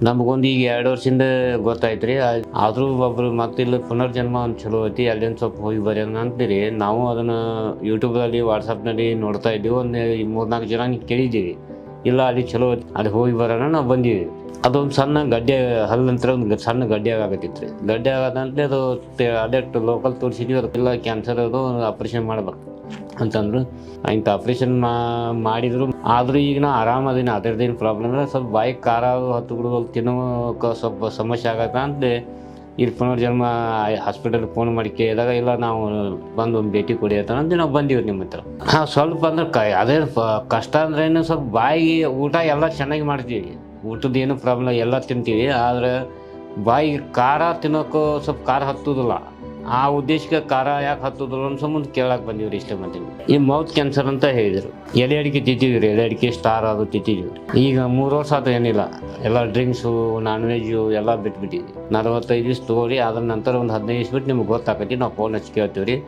ನಮಗೊಂದು ಈಗ 2 ವರ್ಷದಿಂದ ಗೊತ್ತಾಯ್ತು ರೀ. ಆದರೂ ಒಬ್ರು ಮತ್ತೆ ಇಲ್ಲಿ ಪುನರ್ಜನ್ಮ ಒಂದು ಚಲೋ ಐತಿ, ಅಲ್ಲಿಂದ ಸ್ವಲ್ಪ ಹೋಗಿ ಬರ್ಯೋಣ ಅಂತೀರಿ. ನಾವು ಅದನ್ನು ಯೂಟ್ಯೂಬ್ನಲ್ಲಿ ವಾಟ್ಸಪ್ನಲ್ಲಿ ನೋಡ್ತಾ ಇದ್ದೀವಿ. ಒಂದು 3-4 ಜನ ಕೇಳಿದ್ದೀವಿ, ಇಲ್ಲ ಅಲ್ಲಿ ಚಲೋ ಐತಿ, ಅಲ್ಲಿ ಹೋಗಿ ಬರೋಣ ನಾವು ಬಂದೀವಿ. ಅದೊಂದು ಸಣ್ಣ ಗಡ್ಡೆ ಹಲ್ಲಂತರ ಒಂದು ಸಣ್ಣ ಗಡ್ಡೆ ಆಗತ್ತಿತ್ತು ರೀ. ಗಡ್ಡೆ ಆಗದಂತೆ ಅದು ಅದೇ ಲೋಕಲ್ ತೋರಿಸಿದ್ವಿ, ಅದಕ್ಕೆಲ್ಲ ಕ್ಯಾನ್ಸರ್ ಅದು ಆಪ್ರೇಷನ್ ಮಾಡ್ಬೇಕು ಅಂತಂದ್ರು. ಇಂಥ ಆಪ್ರೇಷನ್ ಮಾಡಿದ್ರು. ಆದರೂ ಈಗ ನಾ ಆರಾಮದೀನಿ, ಅದರದ್ದೇನು ಪ್ರಾಬ್ಲಮ್ ಇಲ್ಲ. ಸ್ವಲ್ಪ ಬಾಯಿ ಖಾರ ಹತ್ತುಗಳು ತಿನ್ನೋಕೆ ಸ್ವಲ್ಪ ಸಮಸ್ಯೆ ಆಗತ್ತೆ ಅಂತಲೇ ಇಲ್ಲಿ ಪುನರ್ಜನ್ಮ ಹಾಸ್ಪಿಟಲ್ ಫೋನ್ ಮಾಡಿ ಕೇಳಿದಾಗ, ಇಲ್ಲ ನಾವು ಬಂದು ಒಂದು ಭೇಟಿ ಕೊಡಿ ಅಂತ ನಾವು ಬಂದೀವಿ ನಿಮ್ಮ ಹತ್ರ. ಹಾಂ, ಸ್ವಲ್ಪ ಅಂದ್ರೆ ಅದೇ ಕಷ್ಟ ಅಂದ್ರೆ ಏನು, ಸ್ವಲ್ಪ ಬಾಯಿಗೆ ಊಟ ಎಲ್ಲ ಚೆನ್ನಾಗಿ ಮಾಡ್ತೀವಿ, ಊಟದ ಏನು ಪ್ರಾಬ್ಲಮ್ ಎಲ್ಲ ತಿಂತೀವಿ. ಆದರೆ ಬಾಯಿಗೆ ಖಾರ ತಿನ್ನೋಕ್ಕೂ ಸ್ವಲ್ಪ ಖಾರ ಹತ್ತುದಿಲ್ಲ. ಆ ಉದ್ದೇಶಕ್ಕೆ ಖಾರ ಯಾಕೆ ಹತ್ತುದಿಲ್ಲ ಅಂತ ಸಂಬಂಧ ಕೇಳಕ್ಕೆ ಬಂದೀವಿ ರೀ. ಇಷ್ಟೇ ಮತ್ತೆ ಈ ಮೌತ್ ಕ್ಯಾನ್ಸರ್ ಅಂತ ಹೇಳಿದರು. ಎಲೆ ಅಡಿಕೆ ತಿಂತೀವಿ ರೀ, ಎಲೆ ಅಡಿಕೆ ಸ್ಟಾರ್ ಅದು ತಿಂತಿದ್ದೀವಿ. ಈಗ 3 ವರ್ಷ ಆಯ್ತು ಏನಿಲ್ಲ, ಎಲ್ಲ ಡ್ರಿಂಕ್ಸು ನಾನ್ ವೆಜ್ಜು ಎಲ್ಲ ಬಿಟ್ಬಿಟ್ಟಿದ್ವಿ. 45 ದಿವ್ಸ ತೊಗೊಳ್ಳಿ, ಅದ್ರ ನಂತರ ಒಂದು 15 ದಿವ್ಸ ಬಿಟ್ಟು ನಿಮ್ಗೆ ಗೊತ್ತಾಕತಿ, ನಾವು ಫೋನ್ ಹಚ್ಚಿ ಕೇಳ್ತೀವಿ ರೀ.